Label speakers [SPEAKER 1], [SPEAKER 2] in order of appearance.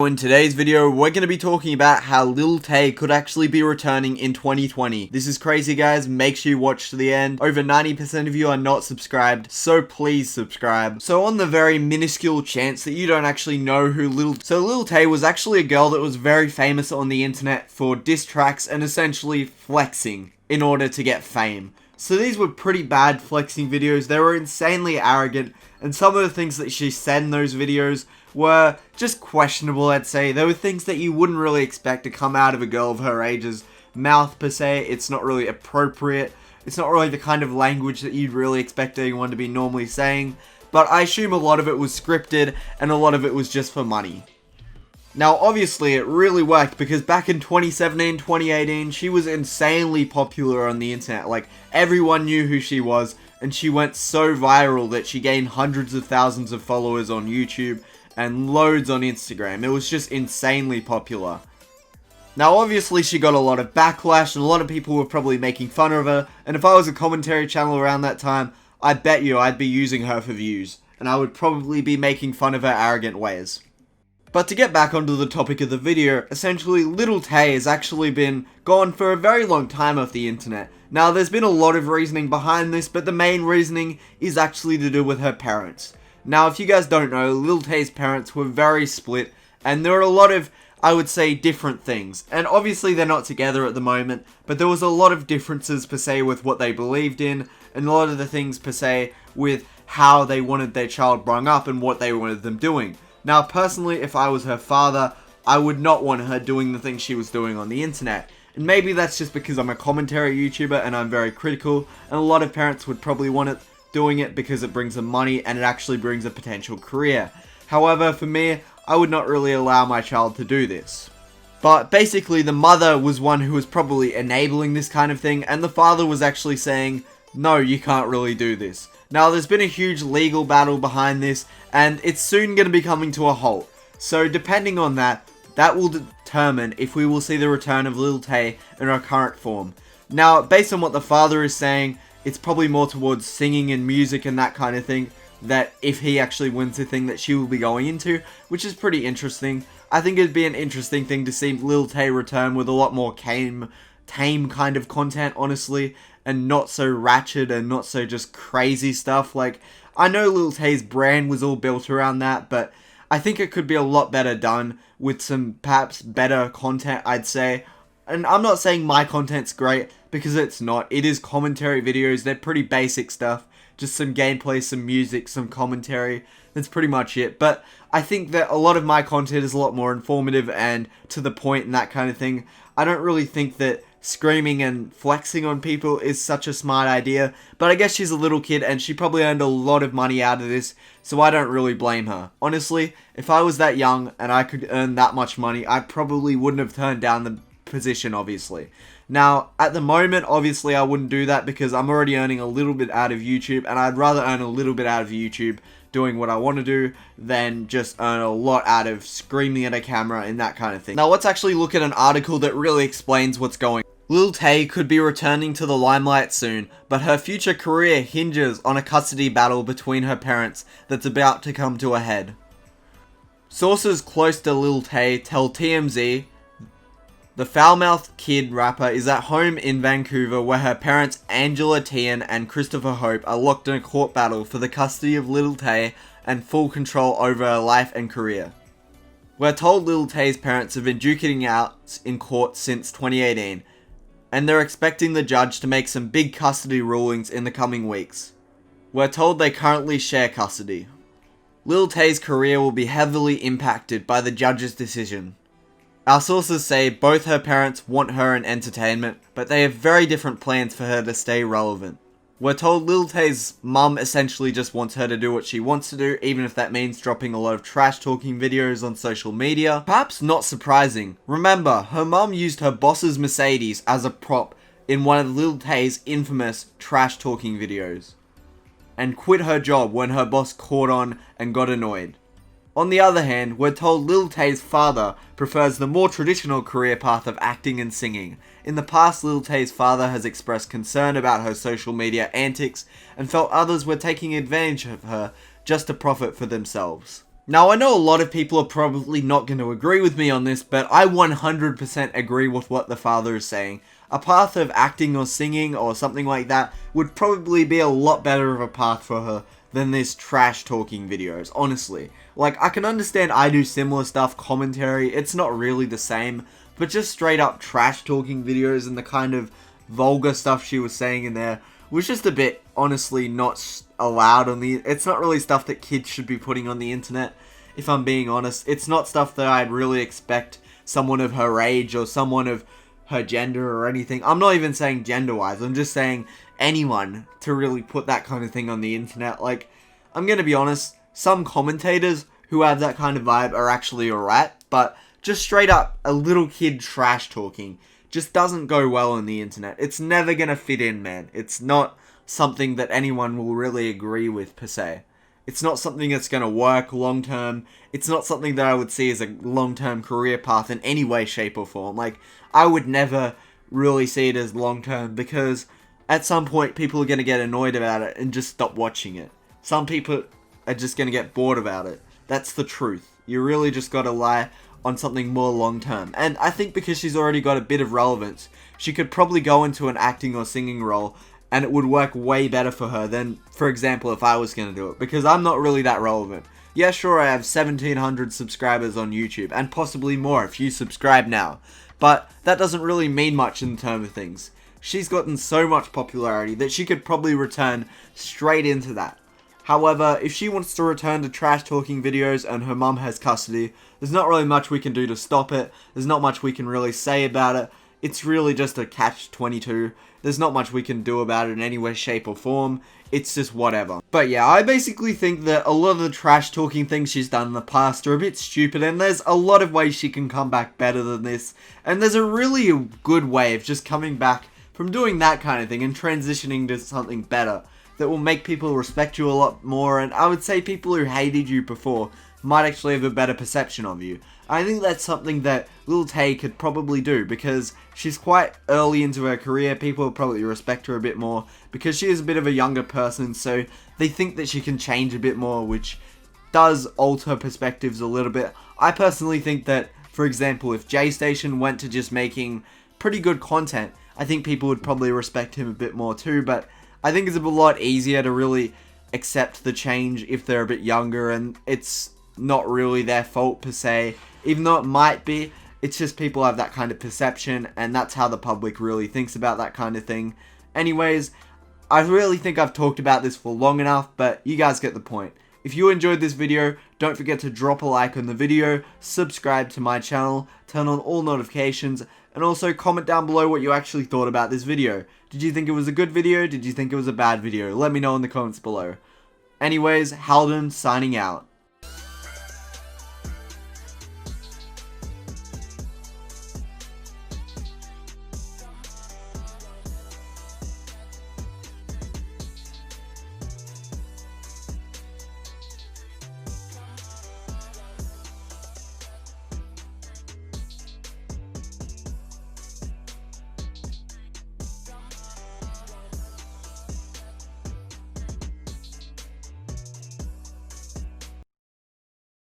[SPEAKER 1] In today's video, we're going to be talking about how Lil Tay could actually be returning in 2020. This is crazy, guys. Make sure you watch to the end. Over 90% of you are not subscribed, so please subscribe. So on the very minuscule chance that you don't actually know who Lil Tay was actually a girl that was very famous on the internet for diss tracks and essentially flexing in order to get fame. So these were pretty bad flexing videos. They were insanely arrogant, and some of the things that she said in those videos were just questionable, I'd say. There were things that you wouldn't really expect to come out of a girl of her age's mouth, per se. It's not really appropriate. It's not really the kind of language that you'd really expect anyone to be normally saying. But I assume a lot of it was scripted, and a lot of it was just for money. Now, obviously, it really worked, because back in 2017, 2018, she was insanely popular on the internet. Like, everyone knew who she was, and she went so viral that she gained hundreds of thousands of followers on YouTube, and loads on Instagram. It was just insanely popular. Now, obviously, she got a lot of backlash, and a lot of people were probably making fun of her, and if I was a commentary channel around that time, I bet you I'd be using her for views, and I would probably be making fun of her arrogant ways. But to get back onto the topic of the video, essentially Lil Tay has actually been gone for a very long time off the internet. Now, there's been a lot of reasoning behind this, but the main reasoning is actually to do with her parents. Now, if you guys don't know, Lil Tay's parents were very split, and there were a lot of, I would say, different things. And obviously they're not together at the moment, but there was a lot of differences per se with what they believed in, and a lot of the things per se with how they wanted their child brought up and what they wanted them doing. Now, personally, if I was her father, I would not want her doing the things she was doing on the internet. And maybe that's just because I'm a commentary YouTuber and I'm very critical, and a lot of parents would probably want it doing it because it brings them money and it actually brings a potential career. However, for me, I would not really allow my child to do this. But basically, the mother was one who was probably enabling this kind of thing, and the father was actually saying, no, you can't really do this. Now, there's been a huge legal battle behind this, and it's soon going to be coming to a halt. So depending on that, that will determine if we will see the return of Lil Tay in her current form. Now, based on what the father is saying, it's probably more towards singing and music and that kind of thing, that if he actually wins the thing that she will be going into, which is pretty interesting. I think it'd be an interesting thing to see Lil Tay return with a lot more tame kind of content, honestly, and not so ratchet and not so just crazy stuff. Like, I know Lil Tay's brand was all built around that, but I think it could be a lot better done with some perhaps better content, I'd say. And I'm not saying my content's great, because it's not. It is commentary videos. They're pretty basic stuff. Just some gameplay, some music, some commentary. That's pretty much it. But I think that a lot of my content is a lot more informative and to the point and that kind of thing. I don't really think that screaming and flexing on people is such a smart idea. But I guess she's a little kid and she probably earned a lot of money out of this. So I don't really blame her. Honestly, if I was that young and I could earn that much money, I probably wouldn't have turned down the position, obviously. Now, at the moment, obviously I wouldn't do that because I'm already earning a little bit out of YouTube, and I'd rather earn a little bit out of YouTube doing what I want to do than just earn a lot out of screaming at a camera and that kind of thing. Now, let's actually look at an article that really explains what's going on. Lil Tay could be returning to the limelight soon, but her future career hinges on a custody battle between her parents that's about to come to a head. Sources close to Lil Tay tell TMZ the foul-mouthed kid rapper is at home in Vancouver, where her parents Angela Tian and Christopher Hope are locked in a court battle for the custody of Lil Tay and full control over her life and career. We're told Lil Tay's parents have been duking out in court since 2018, and they're expecting the judge to make some big custody rulings in the coming weeks. We're told they currently share custody. Lil Tay's career will be heavily impacted by the judge's decision. Our sources say both her parents want her in entertainment, but they have very different plans for her to stay relevant. We're told Lil Tay's mum essentially just wants her to do what she wants to do, even if that means dropping a lot of trash talking videos on social media. Perhaps not surprising. Remember, her mum used her boss's Mercedes as a prop in one of Lil Tay's infamous trash talking videos, and quit her job when her boss caught on and got annoyed. On the other hand, we're told Lil Tay's father prefers the more traditional career path of acting and singing. In the past, Lil Tay's father has expressed concern about her social media antics and felt others were taking advantage of her just to profit for themselves. Now, I know a lot of people are probably not going to agree with me on this, but I 100% agree with what the father is saying. A path of acting or singing or something like that would probably be a lot better of a path for her than this trash talking videos, honestly. Like, I can understand I do similar stuff, commentary, it's not really the same, but just straight up trash talking videos and the kind of vulgar stuff she was saying in there was just a bit, honestly, not allowed on the... It's not really stuff that kids should be putting on the internet, if I'm being honest. It's not stuff that I'd really expect someone of her age or someone of her gender or anything. I'm not even saying gender-wise, I'm just saying anyone to really put that kind of thing on the internet. Like, I'm gonna be honest, some commentators who have that kind of vibe are actually alright, but just straight up a little kid trash talking just doesn't go well on the internet. It's never gonna fit in, man. It's not something that anyone will really agree with, per se. It's not something that's gonna work long term. It's not something that I would see as a long term career path in any way, shape, or form. Like, I would never really see it as long term because at some point people are gonna get annoyed about it and just stop watching it. Some people are just gonna get bored about it. That's the truth. You really just gotta lie on something more long term. And I think because she's already got a bit of relevance, she could probably go into an acting or singing role and it would work way better for her than, for example, if I was going to do it. Because I'm not really that relevant. Yeah, sure, I have 1,700 subscribers on YouTube, and possibly more if you subscribe now. But that doesn't really mean much in terms of things. She's gotten so much popularity that she could probably return straight into that. However, if she wants to return to trash talking videos and her mum has custody, there's not really much we can do to stop it. There's not much we can really say about it. It's really just a catch-22. There's not much we can do about it in any way, shape, or form. It's just whatever. But yeah, I basically think that a lot of the trash talking things she's done in the past are a bit stupid, and there's a lot of ways she can come back better than this. And there's a really good way of just coming back from doing that kind of thing and transitioning to something better that will make people respect you a lot more, and I would say people who hated you before might actually have a better perception of you. I think that's something that Lil Tay could probably do, because she's quite early into her career. People will probably respect her a bit more, because she is a bit of a younger person, so they think that she can change a bit more, which does alter perspectives a little bit. I personally think that, for example, if J Station went to just making pretty good content, I think people would probably respect him a bit more too, but I think it's a lot easier to really accept the change if they're a bit younger, and it's not really their fault per se, even though it might be. It's just people have that kind of perception, and that's how the public really thinks about that kind of thing. Anyways, I really think I've talked about this for long enough, but you guys get the point. If you enjoyed this video, don't forget to drop a like on the video, subscribe to my channel, turn on all notifications, and also comment down below what you actually thought about this video. Did you think it was a good video? Did you think it was a bad video? Let me know in the comments below. Anyways, Haldyn signing out.